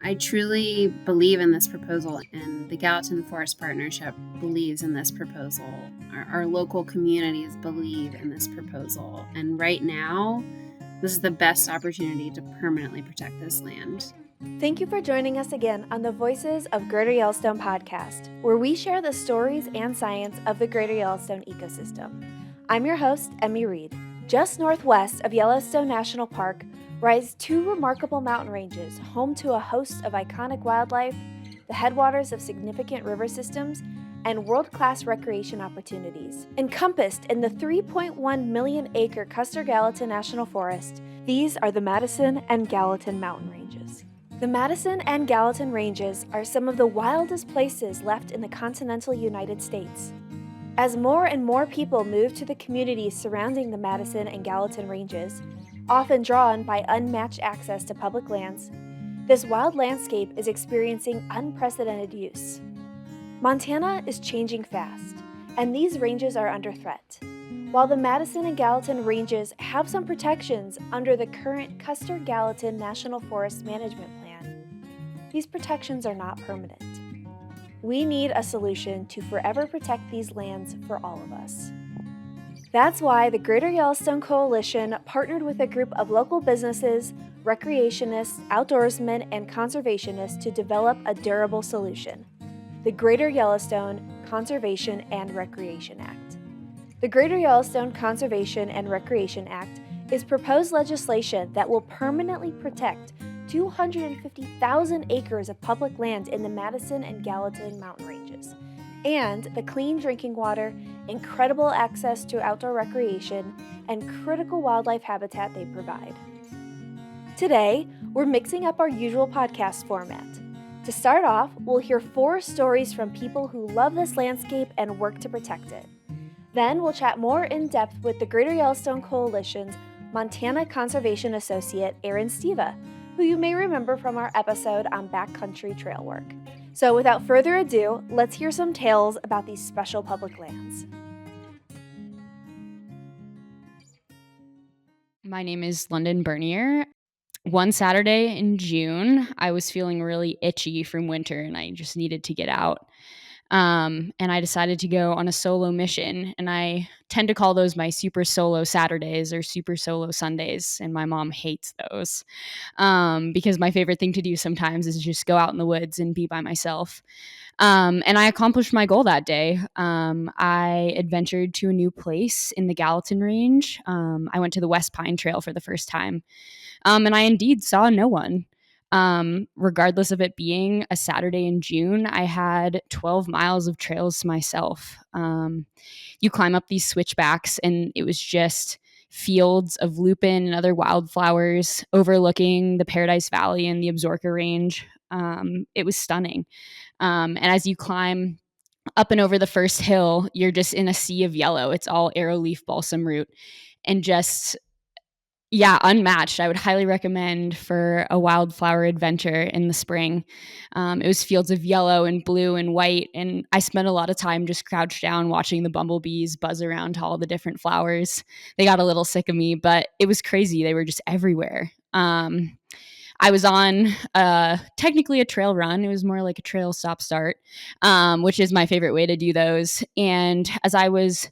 I truly believe in this proposal, and the Gallatin Forest Partnership believes in this proposal. Our local communities believe in this proposal. And right now, this is the best opportunity to permanently protect this land. Thank you for joining us again on the Voices of Greater Yellowstone podcast, where we share the stories and science of the Greater Yellowstone ecosystem. I'm your host, Emmy Reed. Just northwest of Yellowstone National Park rise two remarkable mountain ranges home to a host of iconic wildlife, the headwaters of significant river systems, and world-class recreation opportunities. Encompassed in the 3.1 million acre Custer Gallatin National Forest, these are the Madison and Gallatin mountain ranges. The Madison and Gallatin ranges are some of the wildest places left in the continental United States. As more and more people move to the communities surrounding the Madison and Gallatin ranges, often drawn by unmatched access to public lands, this wild landscape is experiencing unprecedented use. Montana is changing fast, and these ranges are under threat. While the Madison and Gallatin ranges have some protections under the current Custer Gallatin National Forest Management Plan, these protections are not permanent. We need a solution to forever protect these lands for all of us. That's why the Greater Yellowstone Coalition partnered with a group of local businesses, recreationists, outdoorsmen, and conservationists to develop a durable solution: the Greater Yellowstone Conservation and Recreation Act. The Greater Yellowstone Conservation and Recreation Act is proposed legislation that will permanently protect 250,000 acres of public land in the Madison and Gallatin mountain ranges, and the clean drinking water, incredible access to outdoor recreation, and critical wildlife habitat they provide. Today, we're mixing up our usual podcast format. To start off, we'll hear 4 stories from people who love this landscape and work to protect it. Then we'll chat more in depth with the Greater Yellowstone Coalition's Montana Conservation Associate, Aaron Steva, who you may remember from our episode on backcountry trail work. So without further ado, let's hear some tales about these special public lands. My name is London Bernier. One Saturday in June, I was feeling really itchy from winter and I just needed to get out. And I decided to go on a solo mission, and I tend to call those my super solo Saturdays or super solo Sundays, and my mom hates those because my favorite thing to do sometimes is just go out in the woods and be by myself. And I accomplished my goal that day. I adventured to a new place in the Gallatin Range. I went to the West Pine Trail for the first time, and I indeed saw no one. Regardless of it being a Saturday in June, I had 12 miles of trails to myself. You climb up these switchbacks, and it was just fields of lupin and other wildflowers overlooking the Paradise Valley and the Absaroka Range. It was stunning. And as you climb up and over the first hill, you're just in a sea of yellow. It's all arrowleaf balsam root, and just unmatched. I would highly recommend for a wildflower adventure in the spring. It was fields of yellow and blue and white, and I spent a lot of time just crouched down watching the bumblebees buzz around to all the different flowers. They got a little sick of me, but it was crazy. They were just everywhere. I was on technically a trail run. It was more like a trail stop-start, which is my favorite way to do those. And as I was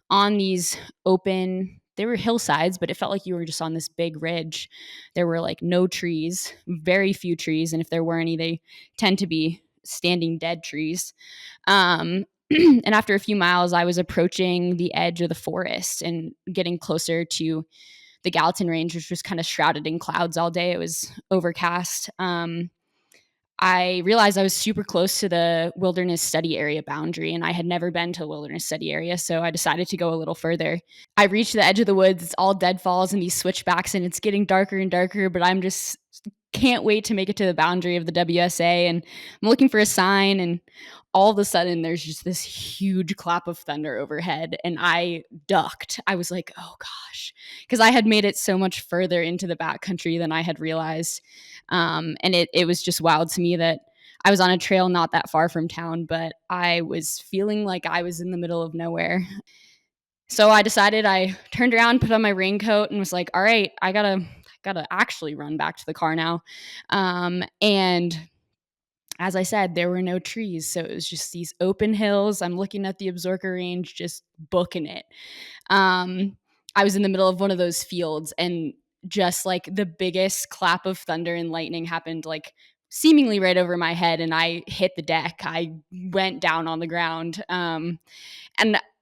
on these open, they were hillsides, but it felt like you were just on this big ridge. There were like no trees, very few trees. And if there were any, they tend to be standing dead trees. And after a few miles, I was approaching the edge of the forest and getting closer to the Gallatin Range, which was kind of shrouded in clouds all day. It was overcast. I realized I was super close to the wilderness study area boundary, and I had never been to a wilderness study area, so I decided to go a little further. I reached the edge of the woods. It's all deadfalls and these switchbacks, and it's getting darker and darker, but I'm just can't wait to make it to the boundary of the WSA, and I'm looking for a sign, and all of a sudden there's just this huge clap of thunder overhead, and I ducked. I was like, oh gosh, because I had made it so much further into the backcountry than I had realized. And it was just wild to me that I was on a trail not that far from town, but I was feeling like I was in the middle of nowhere. So I decided, I turned around, put on my raincoat, and was like, all right, I gotta gotta actually run back to the car now. And as I said, there were no trees. So it was just these open hills. I'm looking at the Absaroka Range, just booking it. I was in the middle of one of those fields, and just like the biggest clap of thunder and lightning happened, like seemingly right over my head, and I hit the deck. I went down on the ground. And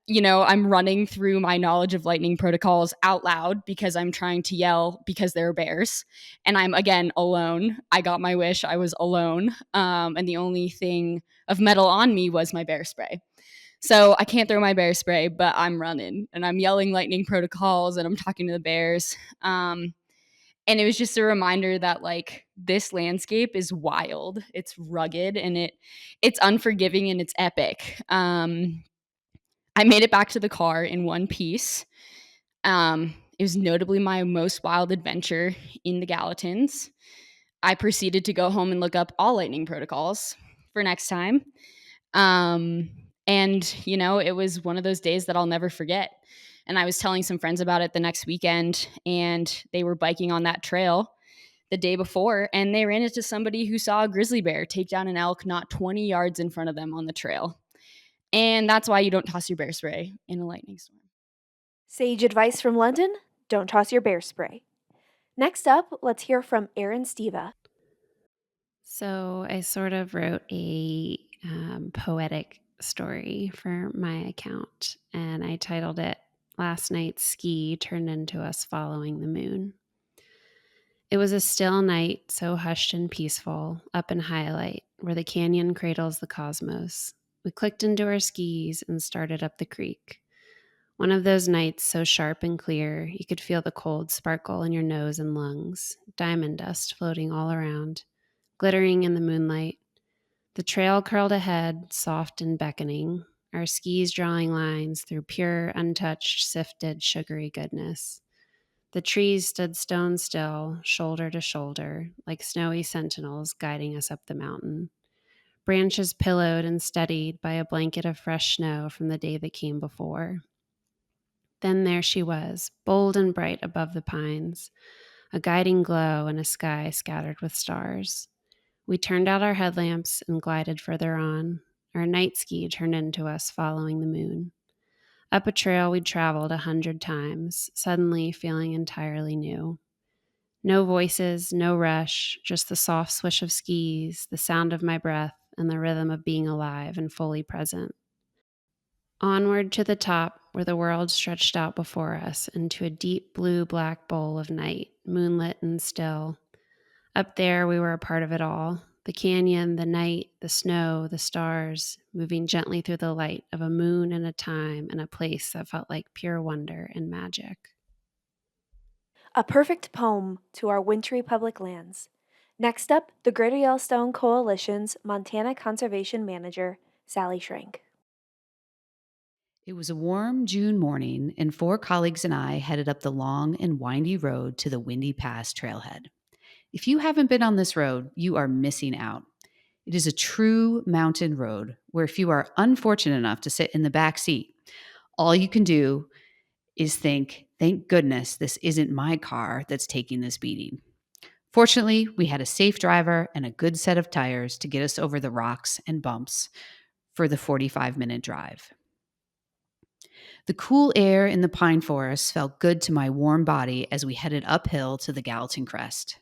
I'm running through my knowledge of lightning protocols out loud because I'm trying to yell because there are bears, and I'm again alone. I got my wish. I was alone. And the only thing of metal on me was my bear spray. So I can't throw my bear spray, but I'm running and I'm yelling lightning protocols and I'm talking to the bears. And it was just a reminder that like this landscape is wild. It's rugged and it's unforgiving and it's epic. I made it back to the car in one piece. It was notably my most wild adventure in the Gallatins. I proceeded to go home and look up all lightning protocols for next time. And it was one of those days that I'll never forget. And I was telling some friends about it the next weekend, and they were biking on that trail the day before, and they ran into somebody who saw a grizzly bear take down an elk not 20 yards in front of them on the trail. And that's why you don't toss your bear spray in a lightning storm. Sage advice from London: don't toss your bear spray. Next up, let's hear from Erin Steva. So I sort of wrote a poetic story for my account, and I titled it "Last Night's Ski Turned Into Us Following the Moon." It was a still night, so hushed and peaceful, up in Highlight, where the canyon cradles the cosmos. We clicked into our skis and started up the creek. One of those nights so sharp and clear, you could feel the cold sparkle in your nose and lungs, diamond dust floating all around, glittering in the moonlight. The trail curled ahead, soft and beckoning, our skis drawing lines through pure, untouched, sifted, sugary goodness. The trees stood stone still, shoulder to shoulder, like snowy sentinels guiding us up the mountain. Branches pillowed and steadied by a blanket of fresh snow from the day that came before. Then there she was, bold and bright above the pines, a guiding glow in a sky scattered with stars. We turned out our headlamps and glided further on. Our night ski turned into us following the moon. Up a trail we'd traveled 100 times, suddenly feeling entirely new. No voices, no rush, just the soft swish of skis, the sound of my breath, and the rhythm of being alive and fully present. Onward to the top, where the world stretched out before us into a deep blue-black bowl of night, moonlit and still. Up there, we were a part of it all. The canyon, the night, the snow, the stars, moving gently through the light of a moon and a time and a place that felt like pure wonder and magic. A perfect poem to our wintry public lands. Next up, the Greater Yellowstone Coalition's Montana Conservation Manager, Sally Schrank. It was a warm June morning, and 4 colleagues and I headed up the long and windy road to the Windy Pass trailhead. If you haven't been on this road, you are missing out. It is a true mountain road where if you are unfortunate enough to sit in the back seat, all you can do is think, thank goodness this isn't my car that's taking this beating. Fortunately, we had a safe driver and a good set of tires to get us over the rocks and bumps for the 45-minute drive. The cool air in the pine forest felt good to my warm body as we headed uphill to the Gallatin Crest.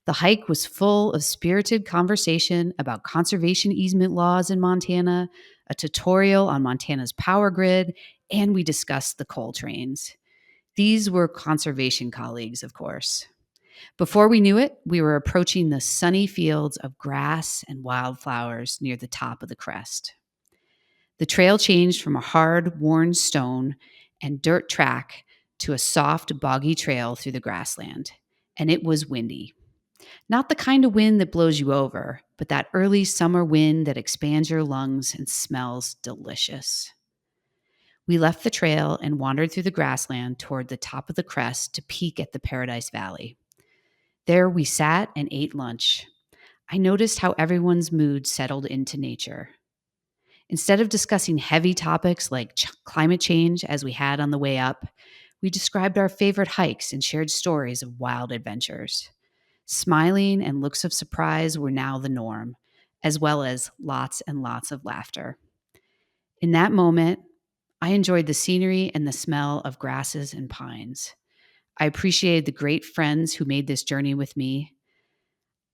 The hike was full of spirited conversation about conservation easement laws in Montana, a tutorial on Montana's power grid, and we discussed the coal trains. These were conservation colleagues, of course. Before we knew it, we were approaching the sunny fields of grass and wildflowers near the top of the crest. The trail changed from a hard, worn stone and dirt track to a soft, boggy trail through the grassland, and it was windy. Not the kind of wind that blows you over, but that early summer wind that expands your lungs and smells delicious. We left the trail and wandered through the grassland toward the top of the crest to peek at the Paradise Valley. There we sat and ate lunch. I noticed how everyone's mood settled into nature. Instead of discussing heavy topics like climate change as we had on the way up, We described our favorite hikes and shared stories of wild adventures. Smiling and looks of surprise were now the norm, as well as lots and lots of laughter. In that moment, I enjoyed the scenery and the smell of grasses and pines. I appreciated the great friends who made this journey with me.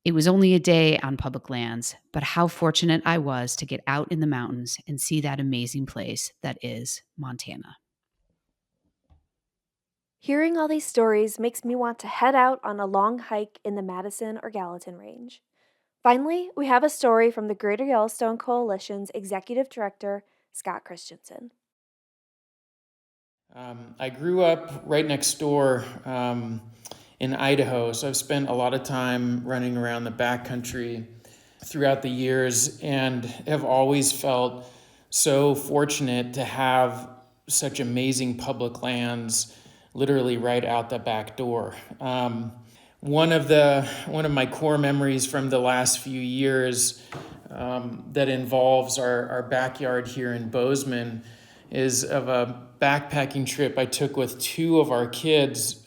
It was only a day on public lands, but how fortunate I was to get out in the mountains and see that amazing place that is Montana. Hearing all these stories makes me want to head out on a long hike in the Madison or Gallatin Range. Finally, we have a story from the Greater Yellowstone Coalition's Executive Director, Scott Christensen. I grew up right next door in Idaho, so I've spent a lot of time running around the backcountry throughout the years and have always felt so fortunate to have such amazing public lands literally right out the back door. One of my core memories from the last few years that involves our backyard here in Bozeman is of a backpacking trip I took with two of our kids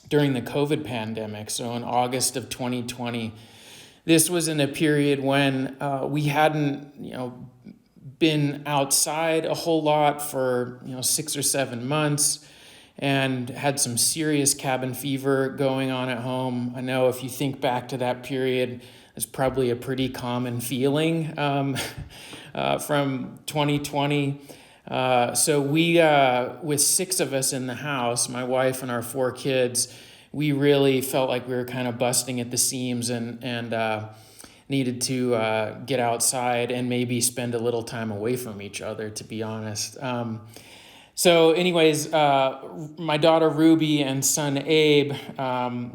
during the COVID pandemic, so in August of 2020. This was in a period when we hadn't, been outside a whole lot for 6 or 7 months, and had some serious cabin fever going on at home. I know if you think back to that period, it's probably a pretty common feeling from 2020. So we, with 6 of us in the house, my wife and our 4 kids, we really felt like we were kind of busting at the seams and needed to get outside and maybe spend a little time away from each other, to be honest. So anyways, my daughter Ruby and son Abe,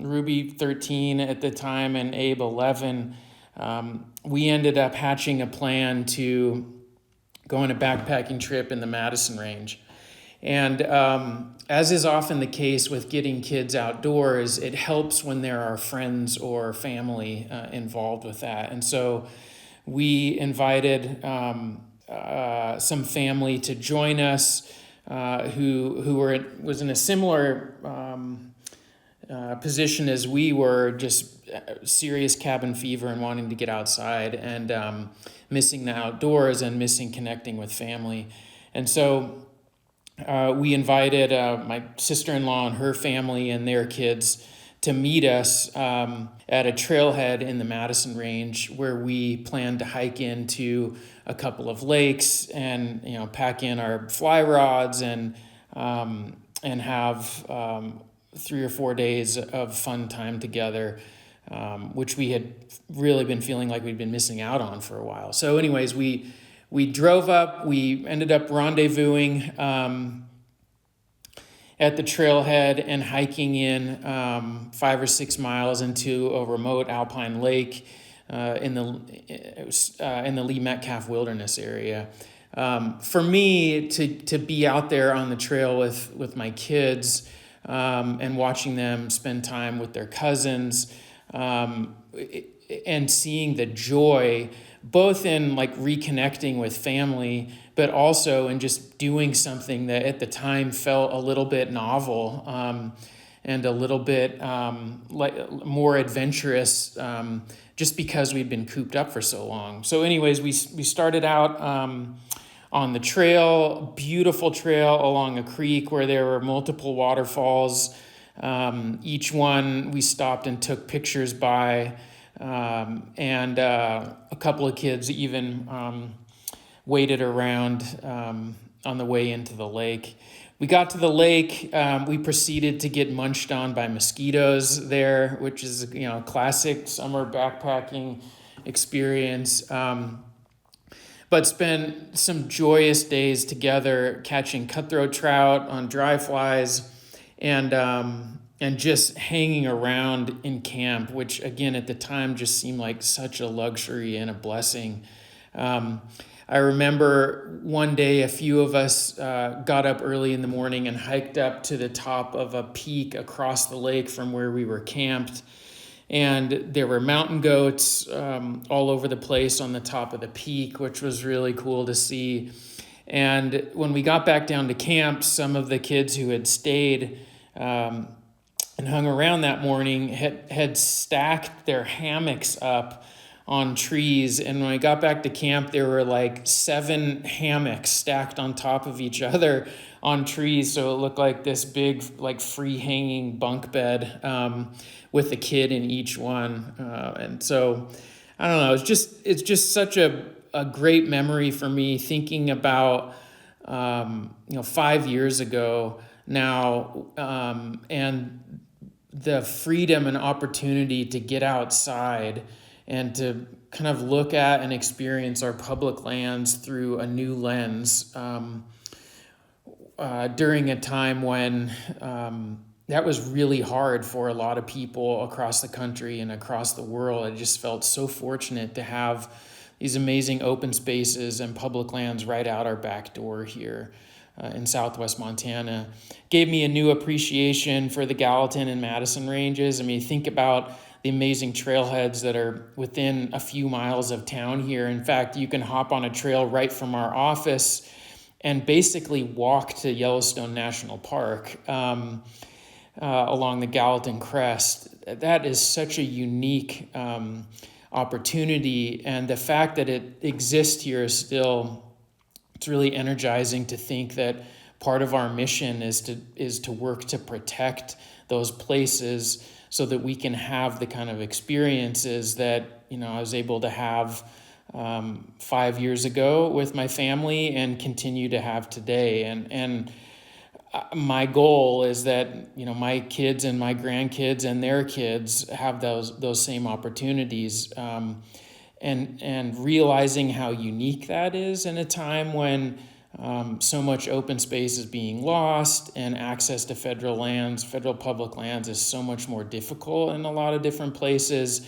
Ruby 13 at the time and Abe 11, we ended up hatching a plan to go on a backpacking trip in the Madison Range. And as is often the case with getting kids outdoors, it helps when there are friends or family involved with that. And so we invited some family to join us who was in a similar position as we were, just serious cabin fever and wanting to get outside and missing the outdoors and missing connecting with family. And so we invited my sister-in-law and her family and their kids to meet us at a trailhead in the Madison Range, where we planned to hike into a couple of lakes and pack in our fly rods and have 3 or 4 days of fun time together, which we had really been feeling like we'd been missing out on for a while. So anyways, we drove up, we ended up rendezvousing at the trailhead and hiking in 5 or 6 miles into a remote alpine lake in the Lee Metcalf Wilderness area. For me, to be out there on the trail with my kids and watching them spend time with their cousins and seeing the joy, both in like reconnecting with family, but also in just doing something that at the time felt a little bit novel and a little bit more adventurous, just because we'd been cooped up for so long. So anyways, we started out on the trail, beautiful trail along a creek where there were multiple waterfalls. Each one we stopped and took pictures by. And a couple of kids even waited around on the way into the lake. We got to the lake. We proceeded to get munched on by mosquitoes there, which is a classic summer backpacking experience. But spent some joyous days together catching cutthroat trout on dry flies and just hanging around in camp, which again at the time just seemed like such a luxury and a blessing. I remember one day a few of us got up early in the morning and hiked up to the top of a peak across the lake from where we were camped. And there were mountain goats all over the place on the top of the peak, which was really cool to see. And when we got back down to camp, some of the kids who had stayed and hung around that morning had stacked their hammocks up on trees. And when I got back to camp, there were like 7 hammocks stacked on top of each other on trees. So it looked like this big, like free hanging bunk bed with a kid in each one. And so I don't know, it's just such a great memory for me thinking about 5 years ago now, and the freedom and opportunity to get outside and to kind of look at and experience our public lands through a new lens, during a time when that was really hard for a lot of people across the country and across the world. I just felt so fortunate to have these amazing open spaces and public lands right out our back door here in southwest Montana. Gave me a new appreciation for the Gallatin and Madison ranges. I mean, think about the amazing trailheads that are within a few miles of town here. In fact, you can hop on a trail right from our office and basically walk to Yellowstone National Park along the Gallatin Crest. That is such a unique opportunity, and the fact that it exists here is still, it's really energizing to think that part of our mission is to work to protect those places so that we can have the kind of experiences that I was able to have 5 years ago with my family and continue to have today. And my goal is that my kids and my grandkids and their kids have those same opportunities, and realizing how unique that is in a time when so much open space is being lost and access to federal public lands is so much more difficult in a lot of different places.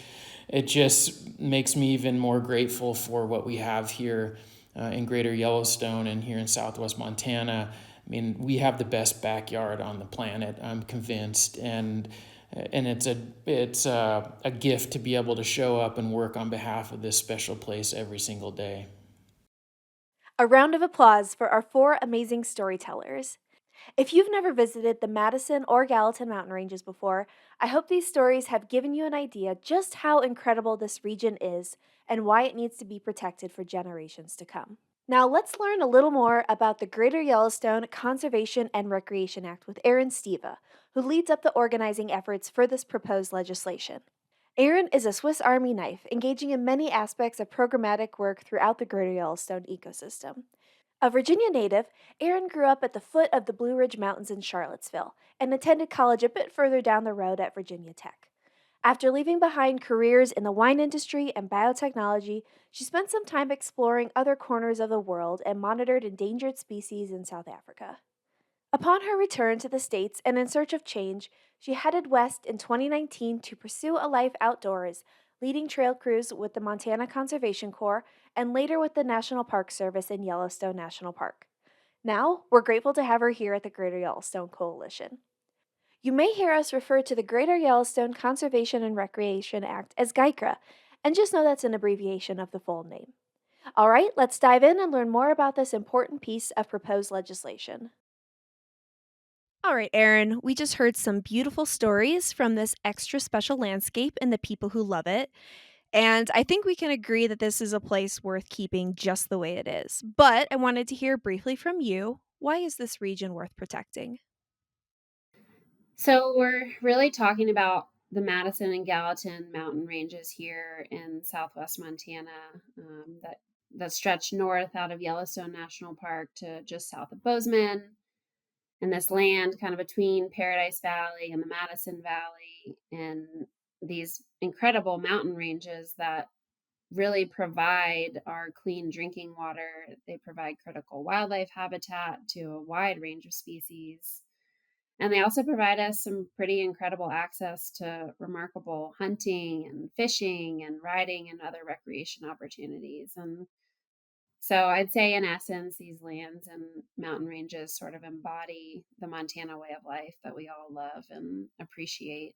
It just makes me even more grateful for what we have here in Greater Yellowstone and here in Southwest Montana. I mean, we have the best backyard on the planet, I'm convinced, and it's a gift to be able to show up and work on behalf of this special place every single day. A round of applause for our 4 amazing storytellers. If you've never visited the Madison or Gallatin mountain ranges before, I hope these stories have given you an idea just how incredible this region is and why it needs to be protected for generations to come. Now let's learn a little more about the Greater Yellowstone Conservation and Recreation Act with Aaron Steva, who leads up the organizing efforts for this proposed legislation. Aaron is a Swiss Army knife, engaging in many aspects of programmatic work throughout the Greater Yellowstone ecosystem. A Virginia native, Aaron grew up at the foot of the Blue Ridge Mountains in Charlottesville and attended college a bit further down the road at Virginia Tech. After leaving behind careers in the wine industry and biotechnology, she spent some time exploring other corners of the world and monitored endangered species in South Africa. Upon her return to the States and in search of change, she headed west in 2019 to pursue a life outdoors, leading trail crews with the Montana Conservation Corps and later with the National Park Service in Yellowstone National Park. Now, we're grateful to have her here at the Greater Yellowstone Coalition. You may hear us refer to the Greater Yellowstone Conservation and Recreation Act as GYCRA, and just know that's an abbreviation of the full name. All right, let's dive in and learn more about this important piece of proposed legislation. All right, Erin, we just heard some beautiful stories from this extra special landscape and the people who love it. And I think we can agree that this is a place worth keeping just the way it is. But I wanted to hear briefly from you. Why is this region worth protecting? So we're really talking about the Madison and Gallatin mountain ranges here in southwest Montana, that stretch north out of Yellowstone National Park to just south of Bozeman, and this land kind of between Paradise Valley and the Madison Valley, and these incredible mountain ranges that really provide our clean drinking water. They provide critical wildlife habitat to a wide range of species. And they also provide us some pretty incredible access to remarkable hunting and fishing and riding and other recreation opportunities. And so I'd say, in essence, these lands and mountain ranges sort of embody the Montana way of life that we all love and appreciate.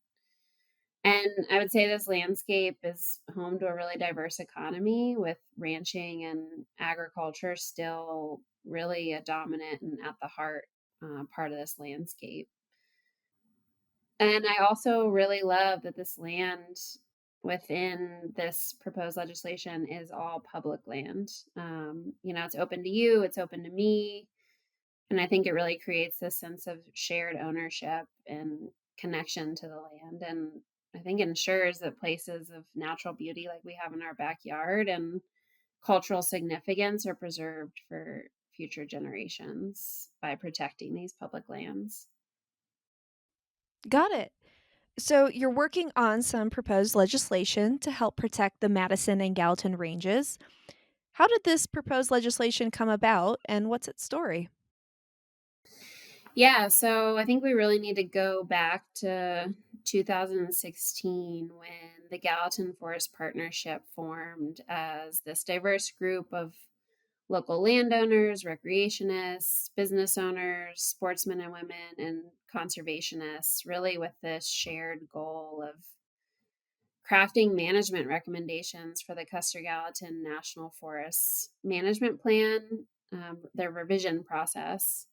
And I would say this landscape is home to a really diverse economy with ranching and agriculture still really a dominant and at the heart part of this landscape. And I also really love that this land within this proposed legislation is all public land. It's open to you, it's open to me. And I think it really creates this sense of shared ownership and connection to the land. And I think ensures that places of natural beauty like we have in our backyard and cultural significance are preserved for future generations by protecting these public lands. Got it. So, you're working on some proposed legislation to help protect the Madison and Gallatin ranges. How did this proposed legislation come about and what's its story? Yeah, so I think we really need to go back to 2016 when the Gallatin Forest Partnership formed as this diverse group of local landowners, recreationists, business owners, sportsmen and women, and conservationists, really with this shared goal of crafting management recommendations for the Custer Gallatin National Forest management plan, their revision process.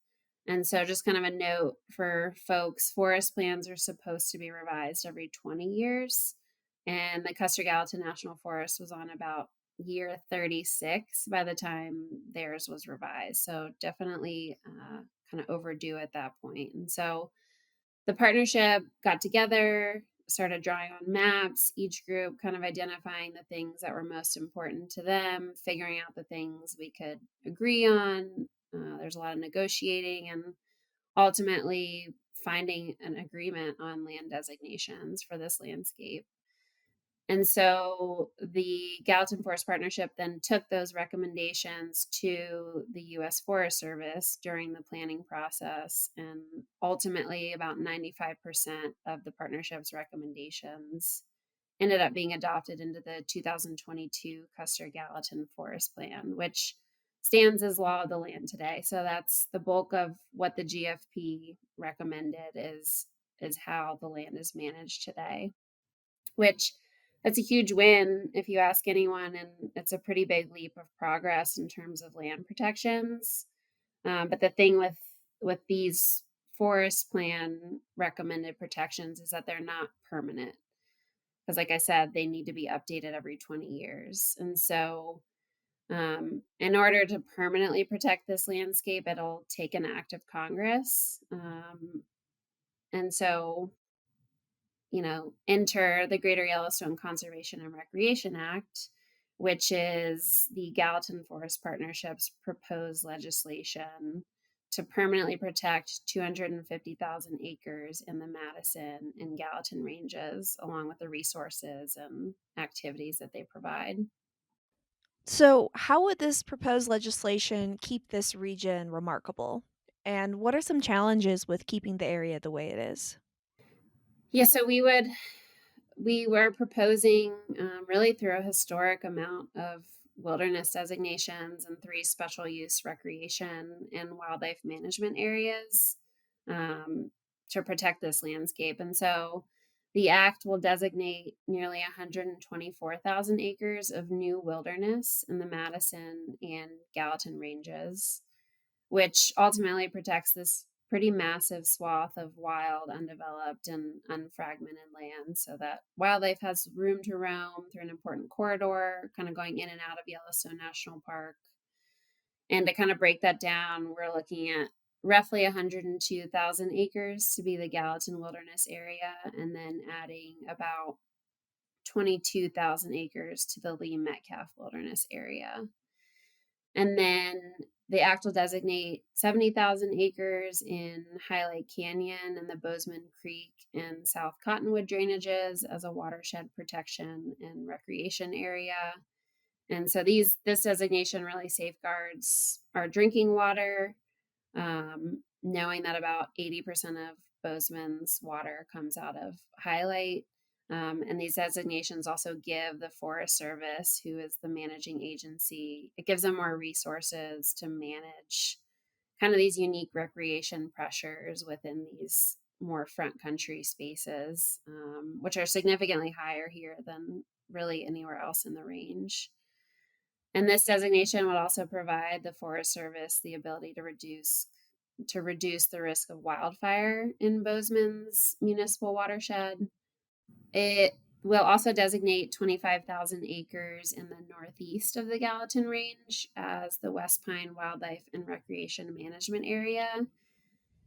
And so, just kind of a note for folks, forest plans are supposed to be revised every 20 years. And the Custer Gallatin National Forest was on about year 36 by the time theirs was revised. So, definitely kind of overdue at that point. And so, the partnership got together, started drawing on maps, each group kind of identifying the things that were most important to them, figuring out the things we could agree on. There's a lot of negotiating and ultimately finding an agreement on land designations for this landscape. And so the Gallatin Forest Partnership then took those recommendations to the US Forest Service during the planning process. And ultimately, about 95% of the partnership's recommendations ended up being adopted into the 2022 Custer Gallatin Forest Plan, which stands as law of the land today. So that's the bulk of what the GFP recommended is how the land is managed today, which that's a huge win if you ask anyone, and it's a pretty big leap of progress in terms of land protections. But the thing with these forest plan recommended protections is that they're not permanent because, like I said, they need to be updated every 20 years. And so, in order to permanently protect this landscape, it'll take an act of Congress. And so enter the Greater Yellowstone Conservation and Recreation Act, which is the Gallatin Forest Partnership's proposed legislation to permanently protect 250,000 acres in the Madison and Gallatin ranges, along with the resources and activities that they provide. So, how would this proposed legislation keep this region remarkable? And what are some challenges with keeping the area the way it is? Yeah, so we were proposing really through a historic amount of wilderness designations and three special use recreation and wildlife management areas um, to protect this landscape. And so the act will designate nearly 124,000 acres of new wilderness in the Madison and Gallatin ranges, which ultimately protects this pretty massive swath of wild, undeveloped, and unfragmented land so that wildlife has room to roam through an important corridor, kind of going in and out of Yellowstone National Park. And to kind of break that down, we're looking at roughly 102,000 acres to be the Gallatin Wilderness area, and then adding about 22,000 acres to the Lee Metcalf Wilderness area. And then the act will designate 70,000 acres in Highlight Canyon and the Bozeman Creek and South Cottonwood drainages as a watershed protection and recreation area. And so this designation really safeguards our drinking water, knowing that about 80% of Bozeman's water comes out of Highlight. And these designations also give the Forest Service, who is the managing agency, it gives them more resources to manage kind of these unique recreation pressures within these more front country spaces, which are significantly higher here than really anywhere else in the range. And this designation would also provide the Forest Service the ability to reduce the risk of wildfire in Bozeman's municipal watershed. It will also designate 25,000 acres in the northeast of the Gallatin Range as the West Pine Wildlife and Recreation Management Area,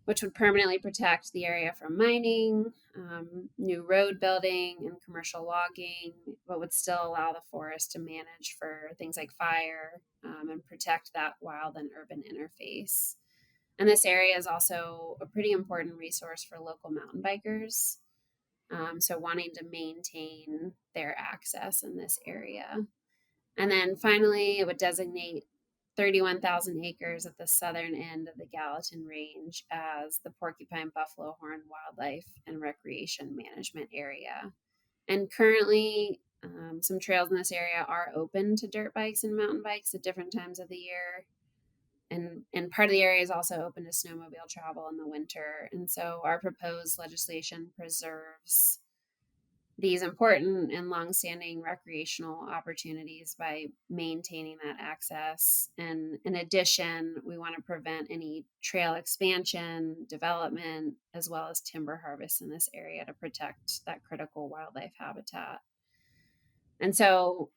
which would permanently protect the area from mining, new road building, and commercial logging, but would still allow the forest to manage for things like fire, and protect that wild and urban interface. And this area is also a pretty important resource for local mountain bikers. So wanting to maintain their access in this area. And then finally, it would designate 31,000 acres at the southern end of the Gallatin Range as the Porcupine Buffalo Horn Wildlife and Recreation Management Area. And currently, some trails in this area are open to dirt bikes and mountain bikes at different times of the year. And part of the area is also open to snowmobile travel in the winter. And so our proposed legislation preserves these important and longstanding recreational opportunities by maintaining that access. And in addition, we want to prevent any trail expansion, development, as well as timber harvest in this area to protect that critical wildlife habitat. And so,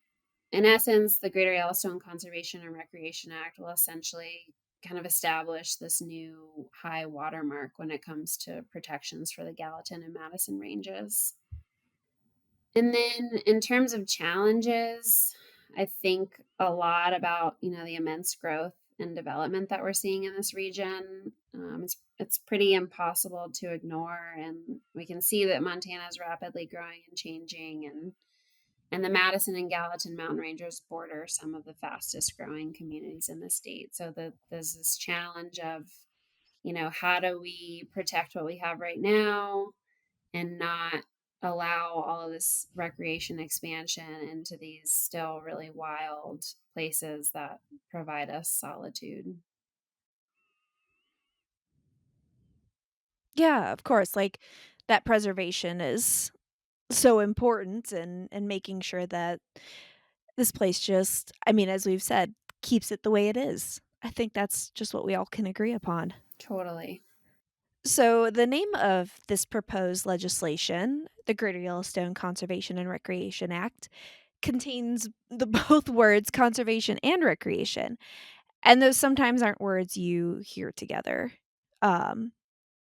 in essence, the Greater Yellowstone Conservation and Recreation Act will essentially kind of establish this new high watermark when it comes to protections for the Gallatin and Madison ranges. And then in terms of challenges, I think a lot about, the immense growth and development that we're seeing in this region. It's pretty impossible to ignore, and we can see that Montana is rapidly growing and changing, and the Madison and Gallatin mountain ranges border some of the fastest growing communities in the state. So there's this challenge of, how do we protect what we have right now and not allow all of this recreation expansion into these still really wild places that provide us solitude. Yeah, of course. Like that preservation is so important and making sure that this place just, I mean, as we've said, keeps it the way it is. I think that's just what we all can agree upon. Totally. So, the name of this proposed legislation, the Greater Yellowstone Conservation and Recreation Act, contains the both words conservation and recreation. And those sometimes aren't words you hear together. Um,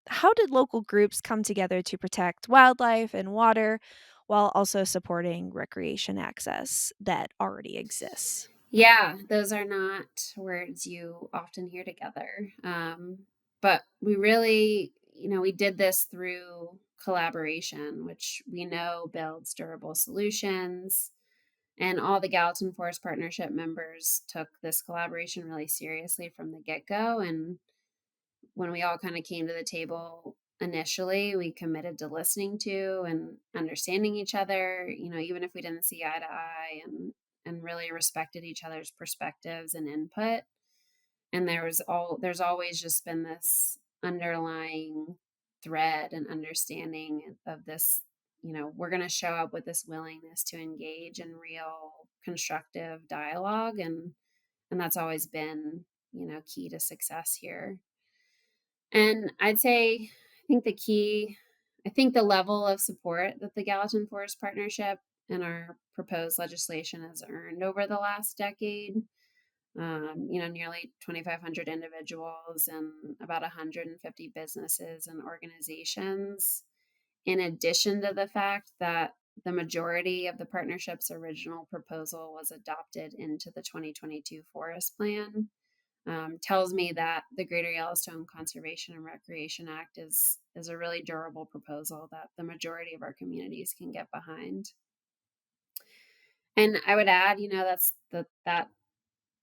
how did local groups come together to protect wildlife and water while also supporting recreation access that already exists? Yeah, those are not words you often hear together. But we really, we did this through collaboration, which we know builds durable solutions. And all the Gallatin Forest Partnership members took this collaboration really seriously from the get go. And when we all kind of came to the table initially, we committed to listening to and understanding each other, even if we didn't see eye to eye, and really respected each other's perspectives and input. And there's always just been this underlying thread and understanding of this, we're going to show up with this willingness to engage in real constructive dialogue, and that's always been, key to success here. And I'd say, I think the level of support that the Gallatin Forest Partnership and our proposed legislation has earned over the last decade, nearly 2,500 individuals and about 150 businesses and organizations, in addition to the fact that the majority of the partnership's original proposal was adopted into the 2022 Forest Plan, tells me that the Greater Yellowstone Conservation and Recreation Act is a really durable proposal that the majority of our communities can get behind. And I would add, that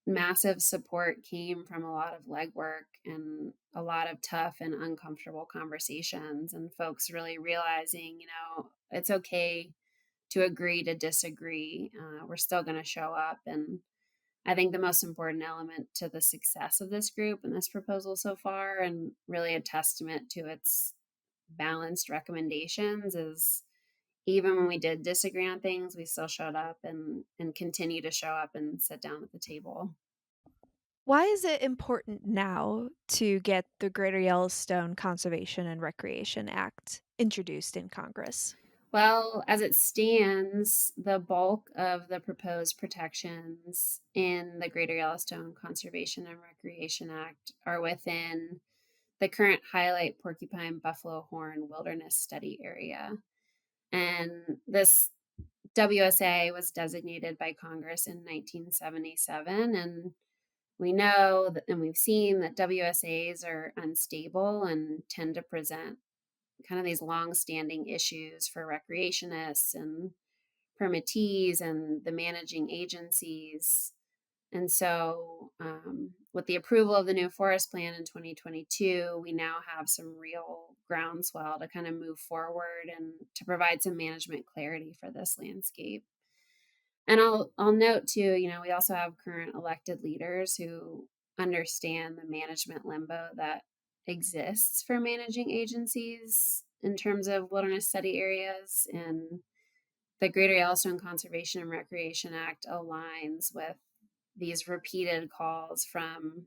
massive support came from a lot of legwork and a lot of tough and uncomfortable conversations, and folks really realizing, it's okay to agree to disagree. We're still going to show up. And I think the most important element to the success of this group and this proposal so far, and really a testament to its balanced recommendations, is even when we did disagree on things, we still showed up and continue to show up and sit down at the table. Why is it important now to get the Greater Yellowstone Conservation and Recreation Act introduced in Congress? Well, as it stands, the bulk of the proposed protections in the Greater Yellowstone Conservation and Recreation Act are within the current highlight porcupine buffalo horn wilderness study area. And this WSA was designated by Congress in 1977. And we know that, and we've seen that WSAs are unstable and tend to present kind of these long-standing issues for recreationists and permittees and the managing agencies. And so, with the approval of the new forest plan in 2022, we now have some real groundswell to kind of move forward and to provide some management clarity for this landscape. And I'll note too, we also have current elected leaders who understand the management limbo that exists for managing agencies in terms of wilderness study areas. And the Greater Yellowstone Conservation and Recreation Act aligns with these repeated calls from,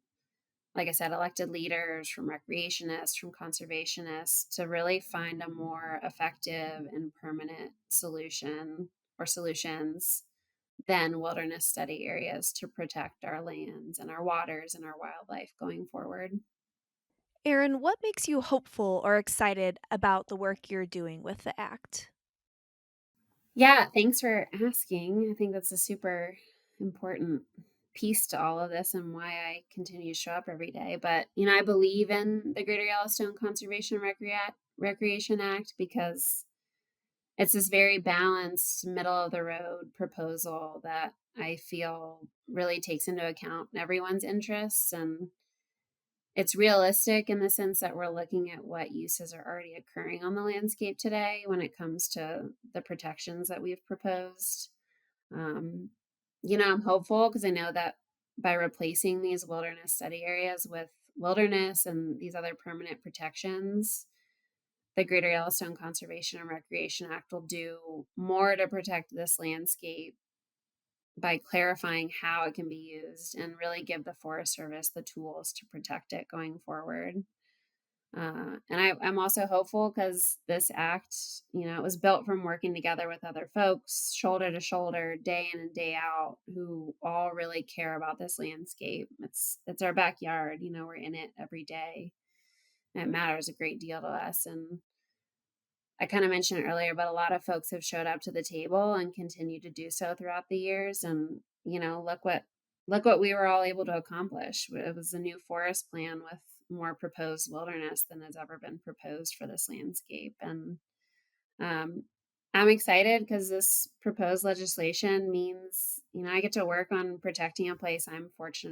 like I said, elected leaders, from recreationists, from conservationists to really find a more effective and permanent solution or solutions than wilderness study areas to protect our lands and our waters and our wildlife going forward. Aaron, what makes you hopeful or excited about the work you're doing with the Act? Yeah, thanks for asking. I think that's a super important piece to all of this and why I continue to show up every day. But, I believe in the Greater Yellowstone Conservation and Recreation Act because it's this very balanced, middle of the road proposal that I feel really takes into account everyone's interests, and it's realistic in the sense that we're looking at what uses are already occurring on the landscape today when it comes to the protections that we've proposed. Um, I'm hopeful because I know that by replacing these wilderness study areas with wilderness and these other permanent protections, the Greater Yellowstone Conservation and Recreation Act will do more to protect this landscape by clarifying how it can be used and really give the Forest Service the tools to protect it going forward. I'm also hopeful because this act, it was built from working together with other folks, shoulder to shoulder, day in and day out, who all really care about this landscape. It's our backyard. We're in it every day. And it matters a great deal to us. And I kind of mentioned it earlier, but a lot of folks have showed up to the table and continue to do so throughout the years. And look what we were all able to accomplish. It was a new forest plan with more proposed wilderness than has ever been proposed for this landscape. And um, I'm excited because this proposed legislation means I get to work on protecting a place I'm fortunate